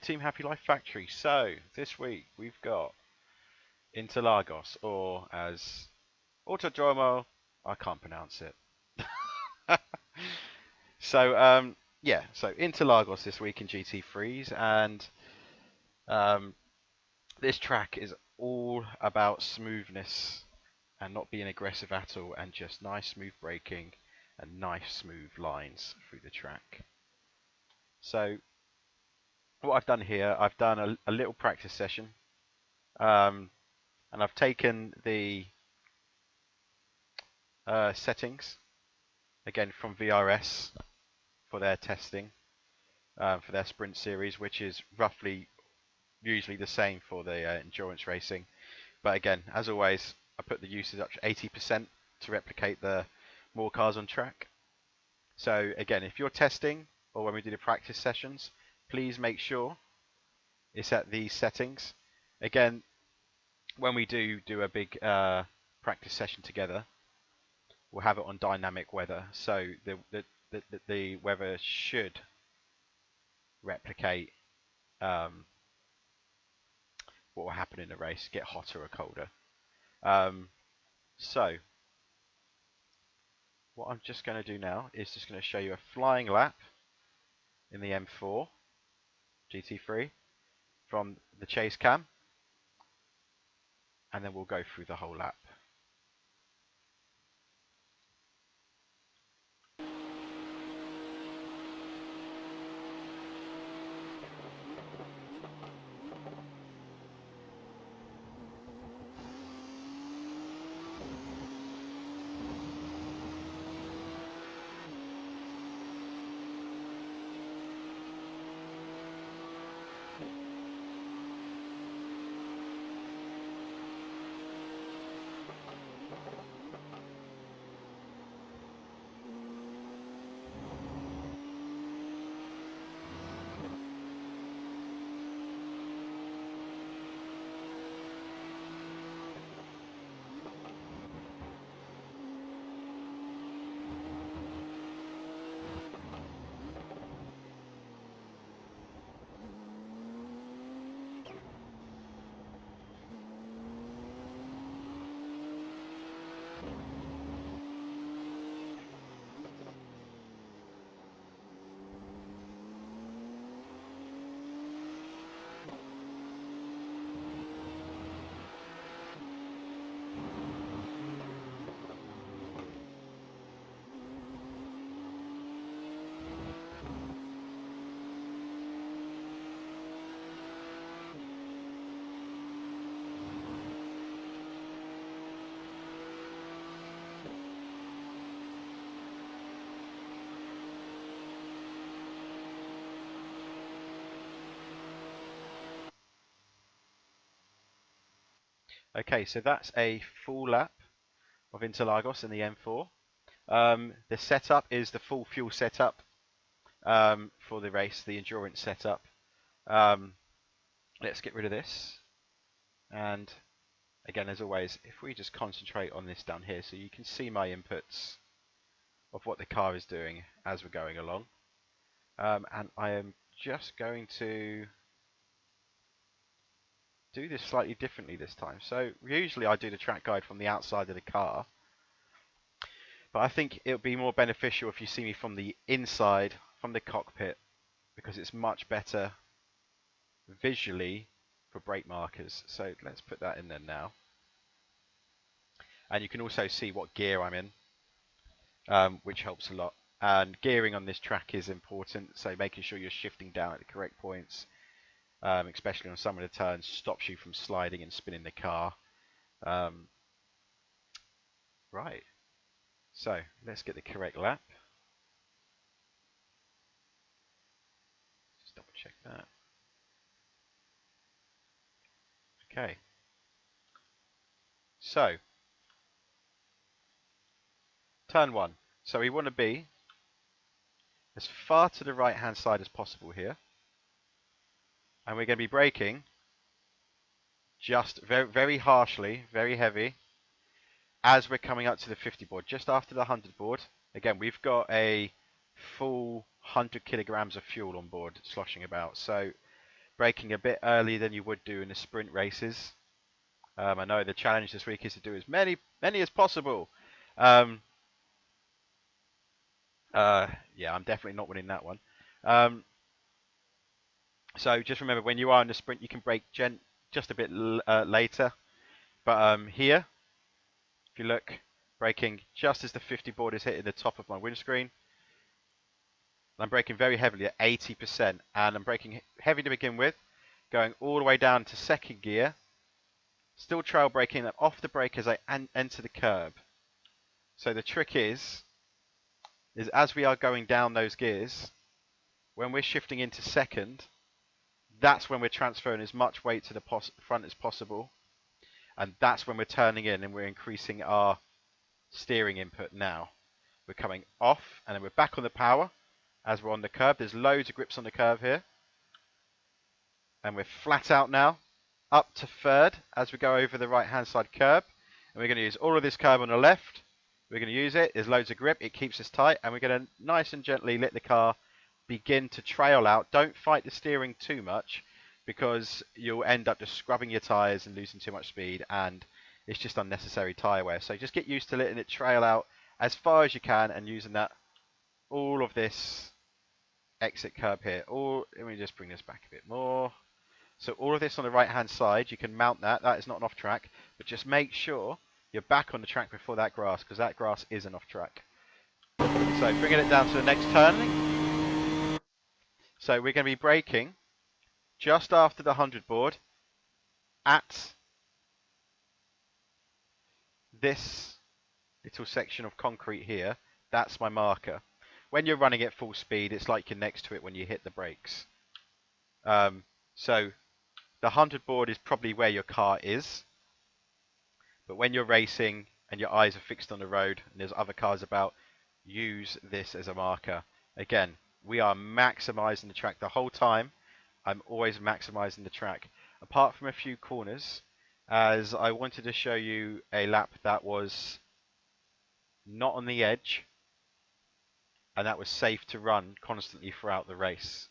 Team Happy Life Factory. So, this week we've got Interlagos, or as Autodromo, I can't pronounce it. So, yeah, so Interlagos this week in GT3s, and this track is all about smoothness and not being aggressive at all, and just nice smooth braking and nice smooth lines through the track. So, what I've done here, I've done a little practice session, and I've taken the settings again from VRS for their testing for their sprint series, which is roughly usually the same for the endurance racing. But again, as always, I put the usage up to 80% to replicate the more cars on track. So again, if you're testing or when we do the practice sessions, please make sure it's at these settings. Again, when we do a big practice session together, we'll have it on dynamic weather, so the weather should replicate what will happen in the race, get hotter or colder. So what I'm just going to do now is just going to show you a flying lap in the M4 Gt3 from the chase cam, and then we'll go through the whole lap. Okay, so that's a full lap of Interlagos in the M4. The setup is the full fuel setup for the race, the endurance setup. Let's get rid of this. And again, as always, if we just concentrate on this down here, so you can see my inputs of what the car is doing as we're going along. And I am just going to do this slightly differently this time. So usually I do the track guide from the outside of the car, but I think it would be more beneficial if you see me from the inside, from the cockpit, because it's much better visually for brake markers. So let's put that in there now. And you can also see what gear I'm in, which helps a lot. And gearing on this track is important, so making sure you're shifting down at the correct points, especially on some of the turns, stops you from sliding and spinning the car. Right, so let's get the correct lap. Just double check that. Okay, so turn one. So we want to be as far to the right hand side as possible here, and we're going to be braking just very, very harshly, very heavy, as we're coming up to the 50 board, just after the 100 board. Again, we've got a full 100 kilograms of fuel on board sloshing about, so braking a bit earlier than you would do in the sprint races. I know the challenge this week is to do as many as possible. Yeah, I'm definitely not winning that one. So just remember, when you are in the sprint, you can brake just a bit later. But here, if you look, braking just as the 50 board is hitting the top of my windscreen. I'm braking very heavily at 80%, and I'm braking heavy to begin with, going all the way down to second gear, still trail braking and off the brake as I enter the curb. So the trick is as we are going down those gears, when we're shifting into second, that's when we're transferring as much weight to the front as possible, and that's when we're turning in and we're increasing our steering input now. We're coming off, and then we're back on the power as we're on the curb. There's loads of grips on the curve here. And we're flat out now, up to third as we go over the right-hand side curb. And we're going to use all of this curb on the left. We're going to use it. There's loads of grip. It keeps us tight. And we're going to nice and gently let the car begin to trail out. Don't fight the steering too much, because you'll end up just scrubbing your tyres and losing too much speed. And it's just unnecessary tyre wear. So just get used to letting it trail out as far as you can and using that, all of this exit curb here. Let me just bring this back a bit more. So all of this on the right hand side, you can mount that. That is not an off track, but just make sure you're back on the track before that grass, because that grass is an off track. So bringing it down to the next turning. So we're going to be braking just after the 100 board at this little section of concrete here. That's my marker. When you're running at full speed, it's like you're next to it when you hit the brakes. So the 100 board is probably where your car is. But when you're racing and your eyes are fixed on the road and there's other cars about, use this as a marker. Again, we are maximizing the track the whole time. I'm always maximizing the track, apart from a few corners, as I wanted to show you a lap that was not on the edge and that was safe to run constantly throughout the race,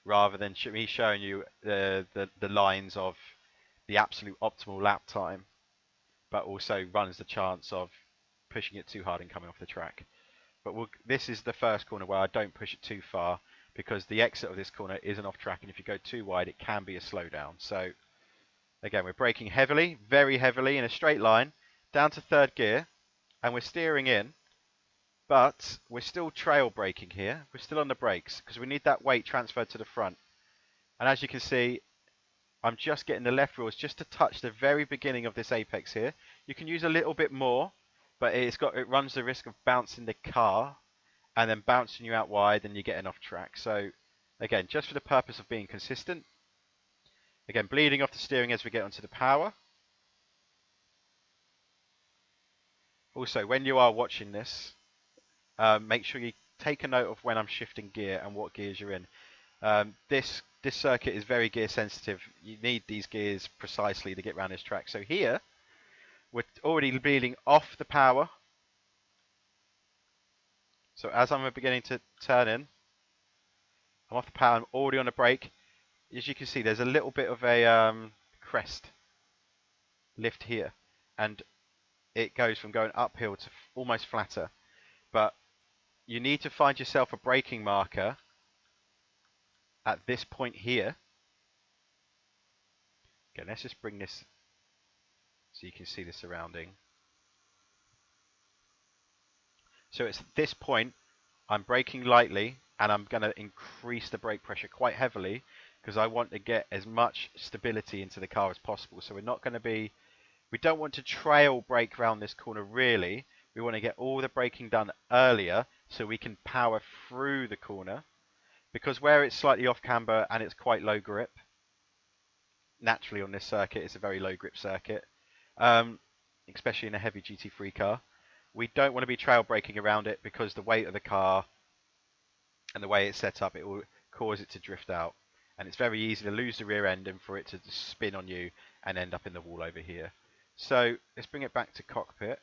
rather than me showing you the lines of the absolute optimal lap time, but also runs the chance of pushing it too hard and coming off the track. But this is the first corner where I don't push it too far, because the exit of this corner is an off track, and if you go too wide, it can be a slowdown. So again, we're braking heavily, very heavily in a straight line down to third gear, and we're steering in, but we're still trail braking here. We're still on the brakes because we need that weight transferred to the front. And as you can see, I'm just getting the left wheels just to touch the very beginning of this apex here. You can use a little bit more, but it runs the risk of bouncing the car and then bouncing you out wide and you're getting off track. So again, just for the purpose of being consistent. Again, bleeding off the steering as we get onto the power. Also, when you are watching this, make sure you take a note of when I'm shifting gear and what gears you're in. This circuit is very gear sensitive. You need these gears precisely to get around this track. So here, we're already bleeding off the power. So as I'm beginning to turn in, I'm off the power, I'm already on the brake. As you can see, there's a little bit of a crest lift here, and it goes from going uphill to almost flatter. But you need to find yourself a braking marker at this point here. Okay, let's just bring this so you can see the surrounding. So it's at this point, I'm braking lightly, and I'm going to increase the brake pressure quite heavily, because I want to get as much stability into the car as possible. So we don't want to trail brake around this corner really. We want to get all the braking done earlier so we can power through the corner, because where it's slightly off camber and it's quite low grip, naturally on this circuit, it's a very low grip circuit, especially in a heavy GT3 car. We don't want to be trail braking around it, because the weight of the car and the way it's set up, it will cause it to drift out. And it's very easy to lose the rear end and for it to spin on you and end up in the wall over here. So let's bring it back to cockpit.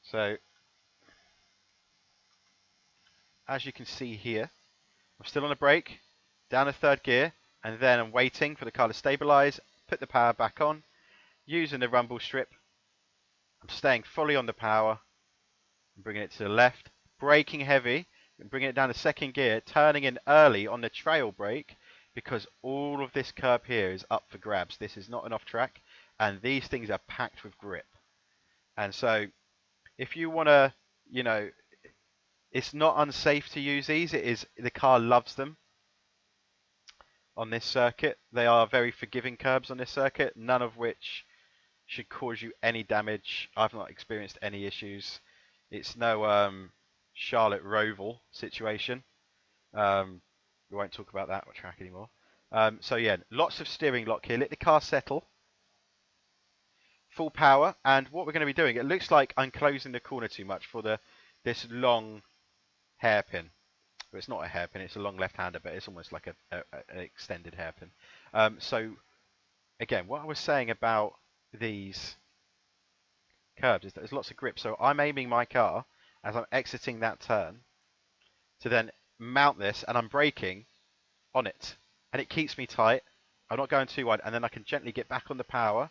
So as you can see here, I'm still on the brake. down to third gear, and then I'm waiting for the car to stabilise, put the power back on, using the rumble strip. I'm staying fully on the power, and bringing it to the left, braking heavy, and bringing it down to second gear, turning in early on the trail brake, because all of this curb here is up for grabs. This is not an off track, and these things are packed with grip. And so, if you want to, you know, it's not unsafe to use these. It is, the car loves them on this circuit. They are very forgiving curbs on this circuit, none of which should cause you any damage. I've not experienced any issues. It's no Charlotte Roval situation. We won't talk about that track anymore. So yeah, lots of steering lock here. Let the car settle. Full power, and what we're going to be doing, it looks like I'm closing the corner too much for this long hairpin. But it's not a hairpin, it's a long left-hander, but it's almost like an extended hairpin. So again, what I was saying about these curbs is that there's lots of grip. So I'm aiming my car as I'm exiting that turn to then mount this, and I'm braking on it, and it keeps me tight. I'm not going too wide, and then I can gently get back on the power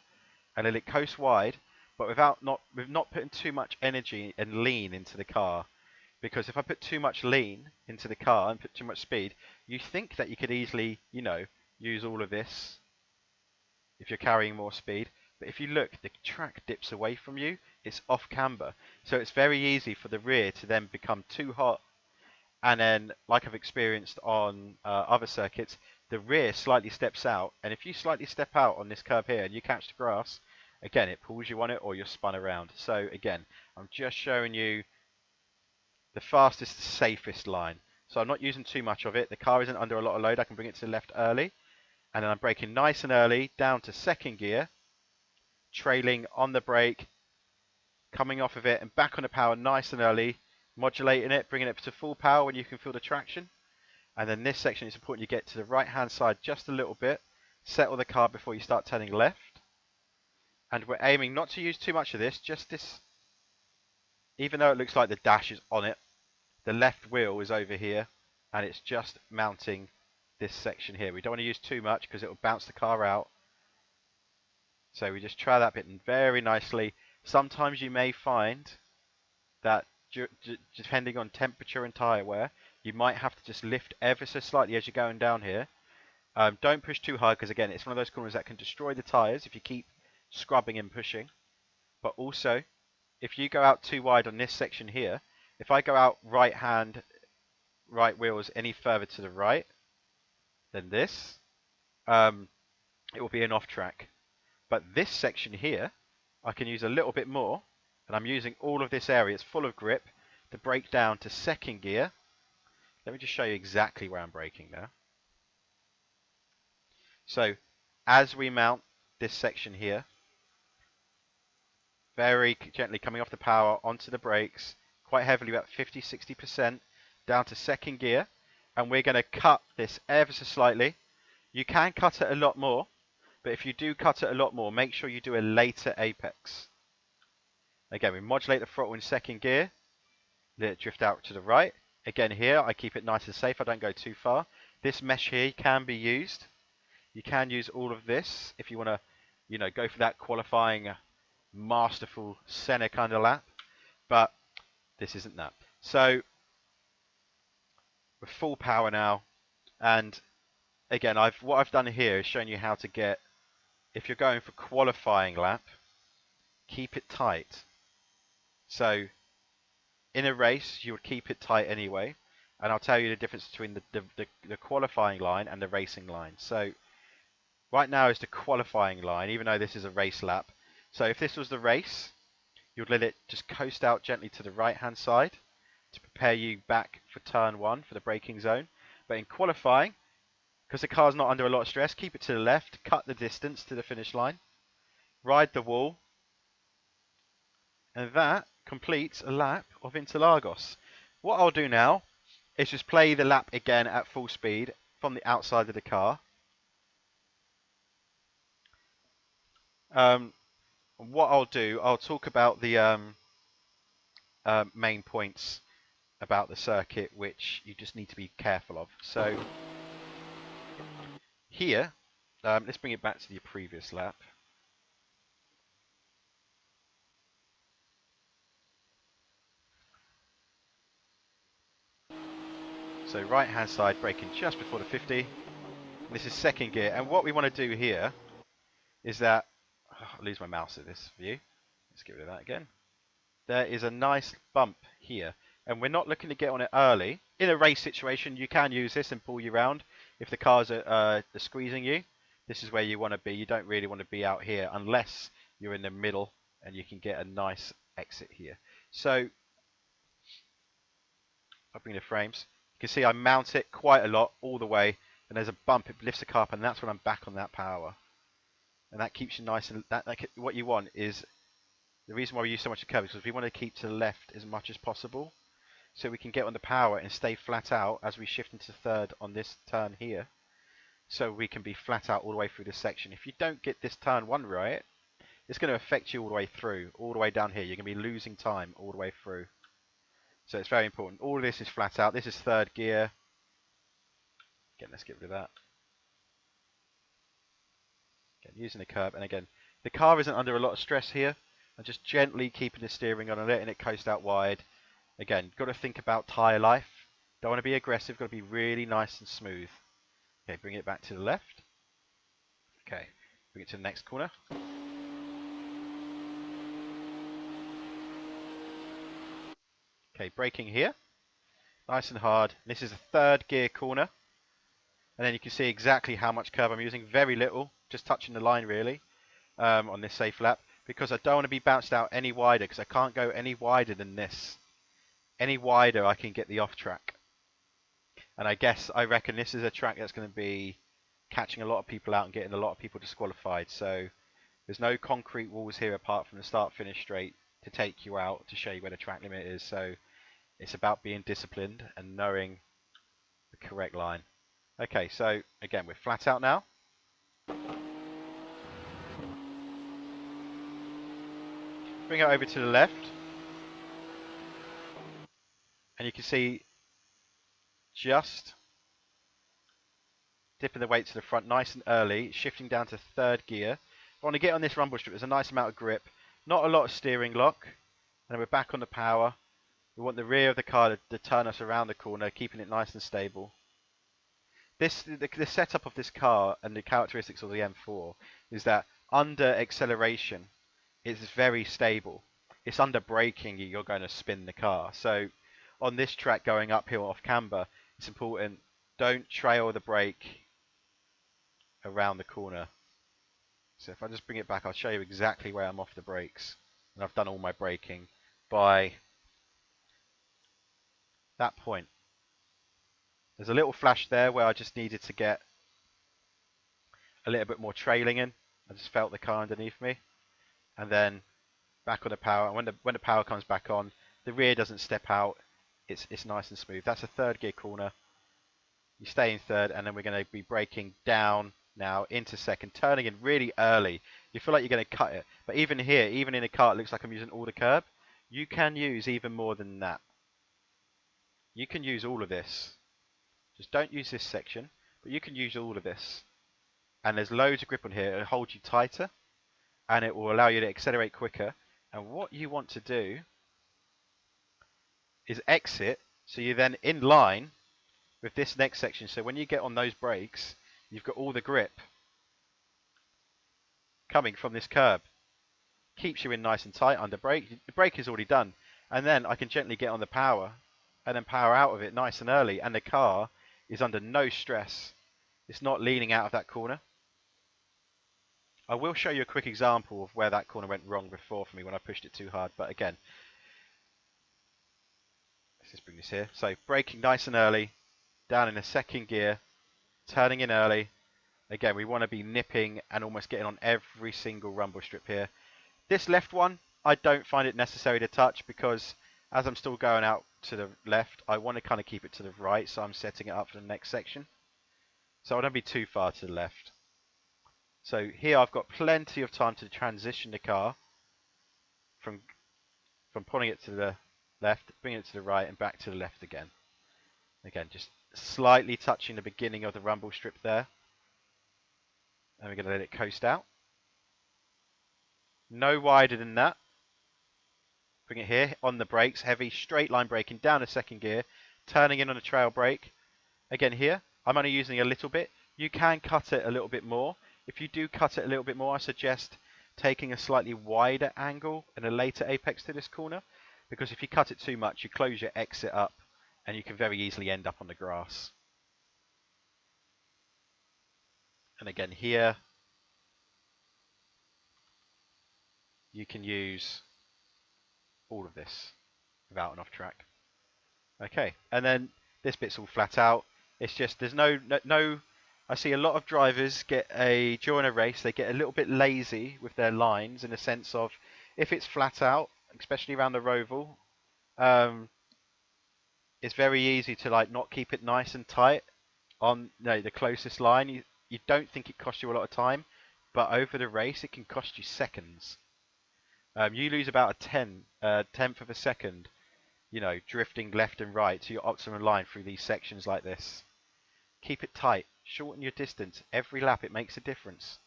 and let it coast wide, but with not putting too much energy and lean into the car. Because if I put too much lean into the car and put too much speed, you think that you could easily, you know, use all of this if you're carrying more speed. But if you look, the track dips away from you. It's off camber. So it's very easy for the rear to then become too hot. And then, like I've experienced on other circuits, the rear slightly steps out. And if you slightly step out on this curve here and you catch the grass, again, it pulls you on it or you're spun around. So again, I'm just showing you the fastest, safest line. So I'm not using too much of it. The car isn't under a lot of load. I can bring it to the left early. And then I'm braking nice and early down to second gear, trailing on the brake, coming off of it and back on the power nice and early, modulating it, bringing it to full power when you can feel the traction. And then this section, it's important you get to the right hand side just a little bit, settle the car before you start turning left. And we're aiming not to use too much of this, just this, even though it looks like the dash is on it, the left wheel is over here, and it's just mounting this section here. We don't want to use too much because it will bounce the car out. So we just try that bit very nicely. Sometimes you may find that depending on temperature and tyre wear, you might have to just lift ever so slightly as you're going down here. Don't push too hard because again, it's one of those corners that can destroy the tyres if you keep scrubbing and pushing. But also, if you go out too wide on this section here, if I go out right wheels any further to the right than this, it will be an off track. But this section here, I can use a little bit more, and I'm using all of this area, it's full of grip, to brake down to second gear. Let me just show you exactly where I'm braking now. So, as we mount this section here, very gently coming off the power onto the brakes, quite heavily, about 50-60%, down to second gear, and we're going to cut this ever so slightly. You can cut it a lot more, but if you do cut it a lot more, make sure you do a later apex. Again, we modulate the throttle in second gear, let it drift out to the right. Again here, I keep it nice and safe, I don't go too far. This mesh here can be used. You can use all of this if you want to, you know, go for that qualifying masterful Senna kind of lap, but this isn't that. So we're full power now, and again, what I've done here is shown you how to get, if you're going for qualifying lap, keep it tight. So in a race, you would keep it tight anyway, and I'll tell you the difference between the qualifying line and the racing line. So right now is the qualifying line, even though this is a race lap. So if this was the race, you would let it just coast out gently to the right hand side to prepare you back for turn one for the braking zone. But in qualifying, because the car's not under a lot of stress, keep it to the left, cut the distance to the finish line, ride the wall, and that completes a lap of Interlagos. What I'll do now is just play the lap again at full speed from the outside of the car. What I'll do, I'll talk about the main points about the circuit which you just need to be careful of. So here, let's bring it back to the previous lap. So right hand side braking just before the 50. This is second gear, and what we want to do here is that, I'll lose my mouse at this view. Let's get rid of that again. There is a nice bump here, and we're not looking to get on it early. In a race situation, you can use this and pull you around if the cars are squeezing you. This is where you want to be. You don't really want to be out here unless you're in the middle and you can get a nice exit here. So I'll bring the frames. You can see I mount it quite a lot all the way, and there's a bump. It lifts the car up, and that's when I'm back on that power. And that keeps you nice. And what you want is, the reason why we use so much of curve is because we want to keep to the left as much as possible, so we can get on the power and stay flat out as we shift into third on this turn here, so we can be flat out all the way through this section. If you don't get this turn one right, it's going to affect you all the way through, all the way down here. You're going to be losing time all the way through. So it's very important. All of this is flat out. This is third gear. Again, let's get rid of that. Again, using the curb, and again, the car isn't under a lot of stress here. I'm just gently keeping the steering on and letting it coast out wide. Again, got to think about tyre life. Don't want to be aggressive, got to be really nice and smooth. Okay, bring it back to the left. Okay, bring it to the next corner. Okay, braking here. Nice and hard. This is a third gear corner. And then you can see exactly how much curve I'm using. Very little, just touching the line really, on this safe lap. Because I don't want to be bounced out any wider, because I can't go any wider than this. Any wider I can get the off track. And I reckon this is a track that's going to be catching a lot of people out and getting a lot of people disqualified. So there's no concrete walls here apart from the start finish straight to take you out, to show you where the track limit is. So it's about being disciplined and knowing the correct line. Okay, so again, we're flat out now. Bring it over to the left. And you can see just dipping the weight to the front nice and early, shifting down to third gear. I want to get on this rumble strip. There's a nice amount of grip, not a lot of steering lock. And then we're back on the power. We want the rear of the car to turn us around the corner, keeping it nice and stable. The setup of this car and the characteristics of the M4 is that under acceleration, it's very stable. It's under braking, you're going to spin the car. So on this track going uphill off camber, it's important, don't trail the brake around the corner. So if I just bring it back, I'll show you exactly where I'm off the brakes. And I've done all my braking by that point. There's a little flash there where I just needed to get a little bit more trailing in. I just felt the car underneath me. And then back on the power. And when the power comes back on, the rear doesn't step out. It's nice and smooth. That's a third gear corner. You stay in third, and then we're going to be braking down now into second, turning in really early. You feel like you're going to cut it. But even here, even in a car, it looks like I'm using all the curb. You can use even more than that. You can use all of this. Just don't use this section, but you can use all of this. And there's loads of grip on here. It'll hold you tighter, and it will allow you to accelerate quicker. And what you want to do is exit, so you're then in line with this next section. So when you get on those brakes, you've got all the grip coming from this curb. Keeps you in nice and tight under brake. The brake is already done. And then I can gently get on the power and then power out of it nice and early. And the car is under no stress. It's not leaning out of that corner. I will show you a quick example of where that corner went wrong before for me when I pushed it too hard. But again, let's just bring this here. So braking nice and early, down in a second gear, turning in early. Again, we want to be nipping and almost getting on every single rumble strip here. This left one, I don't find it necessary to touch because as I'm still going out to the left, I want to kind of keep it to the right, so I'm setting it up for the next section. So I don't be too far to the left. So here I've got plenty of time to transition the car from pulling it to the left, bringing it to the right, and back to the left again. Again, just slightly touching the beginning of the rumble strip there. And we're going to let it coast out. No wider than that. Bring it here on the brakes, heavy straight line braking down a second gear, turning in on a trail brake. Again here, I'm only using a little bit. You can cut it a little bit more. If you do cut it a little bit more, I suggest taking a slightly wider angle and a later apex to this corner, because if you cut it too much, you close your exit up and you can very easily end up on the grass. And again here, you can use all of this without an off track. Okay, and then this bit's all flat out. It's just, there's no I see a lot of drivers during a race, they get a little bit lazy with their lines, in the sense of, if it's flat out, especially around the roval, it's very easy to like not keep it nice and tight on the closest line. You don't think it costs you a lot of time, but over the race it can cost you seconds. You lose about a tenth of a second, drifting left and right to your optimum line through these sections like this. Keep it tight. Shorten your distance. Every lap it makes a difference.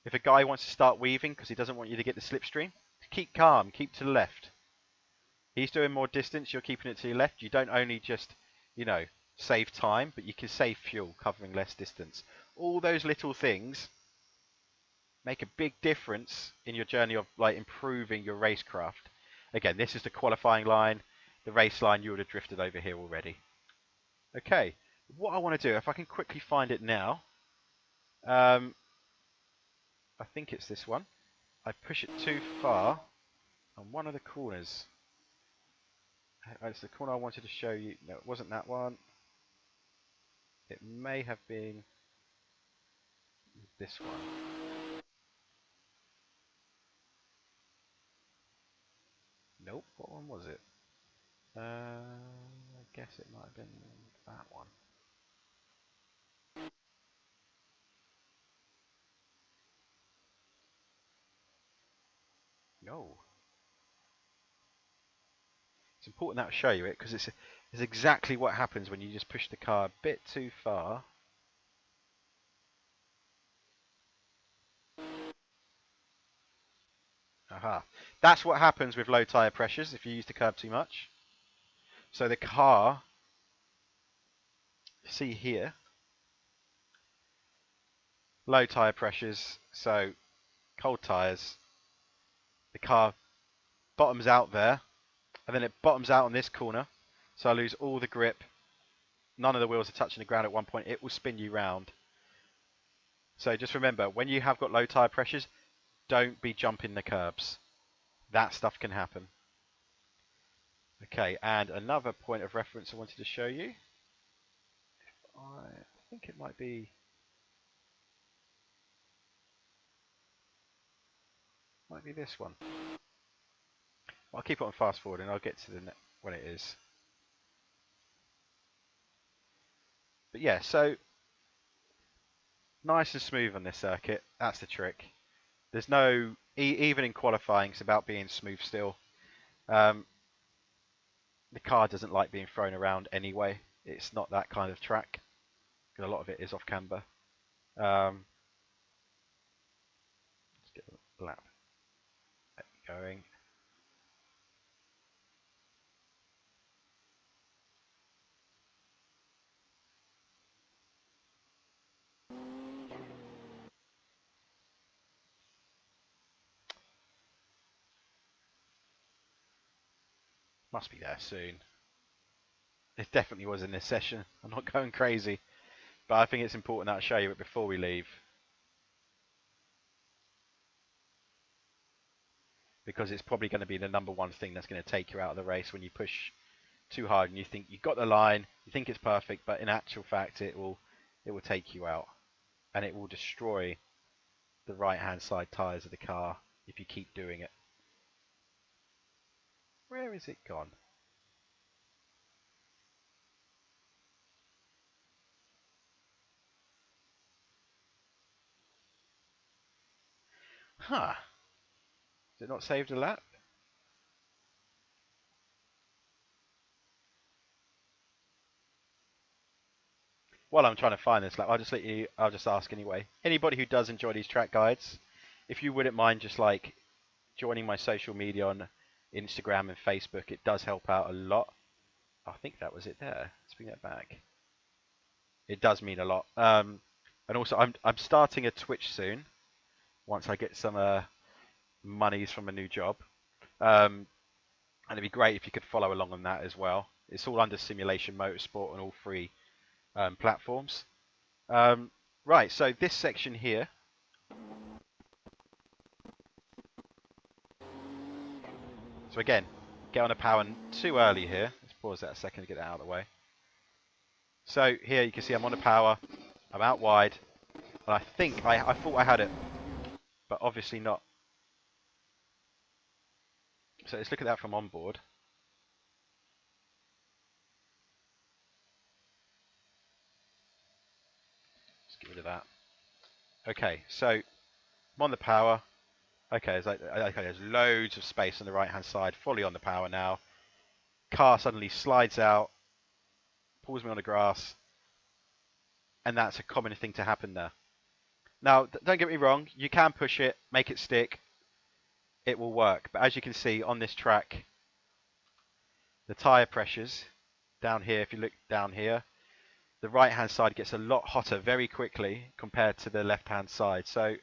If a guy wants to start weaving because he doesn't want you to get the slipstream, keep calm. Keep to the left. He's doing more distance. You're keeping it to your left. You don't only just, save time, but you can save fuel covering less distance. All those little things make a big difference in your journey of like improving your racecraft. Again, this is the qualifying line. The race line, you would have drifted over here already. Okay, what I want to do, if I can quickly find it now, I think it's this one. I push it too far on one of the corners. It's the corner I wanted to show you. No, it wasn't that one. It may have been this one. Nope, what one was it? I guess it might have been that one. No. It's important that I show you it, because it's exactly what happens when you just push the car a bit too far. Aha. That's what happens with low tyre pressures if you use the curb too much. So the car, see here, low tyre pressures, so cold tyres, the car bottoms out there, and then it bottoms out on this corner, so I lose all the grip. None of the wheels are touching the ground at one point. It will spin you round. So just remember, when you have got low tyre pressures, don't be jumping the curbs. That stuff can happen. Okay, and another point of reference I wanted to show you. I think it might be this one. I'll keep it on fast forward and I'll get to the when it is. But yeah, so nice and smooth on this circuit. That's the trick. There's no, even in qualifying, it's about being smooth still. The car doesn't like being thrown around anyway. It's not that kind of track. A lot of it is off camber. Let's get a lap going. Must be there soon. It definitely was in this session. I'm not going crazy, but I think it's important that I show you it before we leave, because it's probably going to be the number one thing that's going to take you out of the race when you push too hard and you think you've got the line, you think it's perfect, but in actual fact it will take you out, and it will destroy the right hand side tyres of the car if you keep doing it. Where is it gone? Huh. Is it not saved a lap? while I'm trying to find this, like I'll just ask anyway. Anybody who does enjoy these track guides, if you wouldn't mind just like joining my social media on Instagram and Facebook, it does help out a lot. I think that was it there. Let's bring that back. It does mean a lot. And also, I'm starting a Twitch soon. Once I get some monies from a new job, and it'd be great if you could follow along on that as well. It's all under Simulation Motorsport on all three platforms. Right, so this section here. So again, get on a power too early here. Let's pause that a second to get that out of the way. So here you can see I'm on a power. I'm out wide. And I think I thought I had it, but obviously not. So let's look at that from onboard. Let's get rid of that. Okay, so I'm on the power. Okay, there's loads of space on the right-hand side, fully on the power now. Car suddenly slides out, pulls me on the grass, and that's a common thing to happen there. Now, don't get me wrong, you can push it, make it stick, it will work. But as you can see on this track, the tyre pressures down here, if you look down here, the right-hand side gets a lot hotter very quickly compared to the left-hand side. So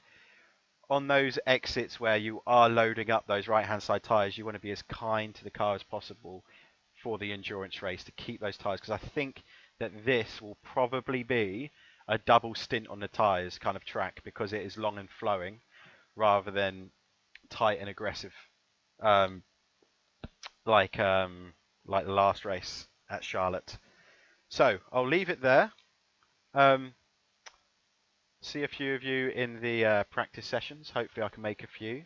on those exits where you are loading up those right-hand side tyres, you want to be as kind to the car as possible for the endurance race to keep those tyres, because I think that this will probably be a double stint on the tyres kind of track, because it is long and flowing rather than tight and aggressive, like the last race at Charlotte. So I'll leave it there. See a few of you in the practice sessions. Hopefully I can make a few.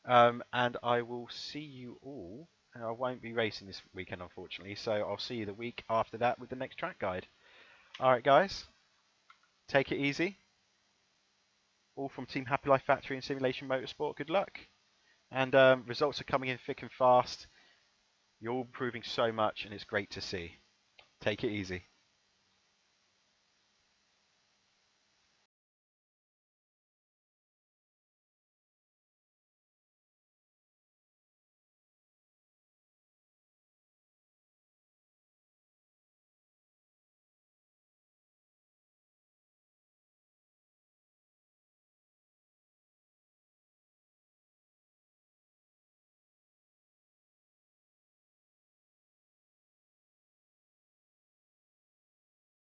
And I will see you all. I won't be racing this weekend, unfortunately, so I'll see you the week after that with the next track guide. Alright guys, take it easy. All from Team Happy Life Factory and Simulation Motorsport, good luck. And results are coming in thick and fast. You're all improving so much and it's great to see. Take it easy.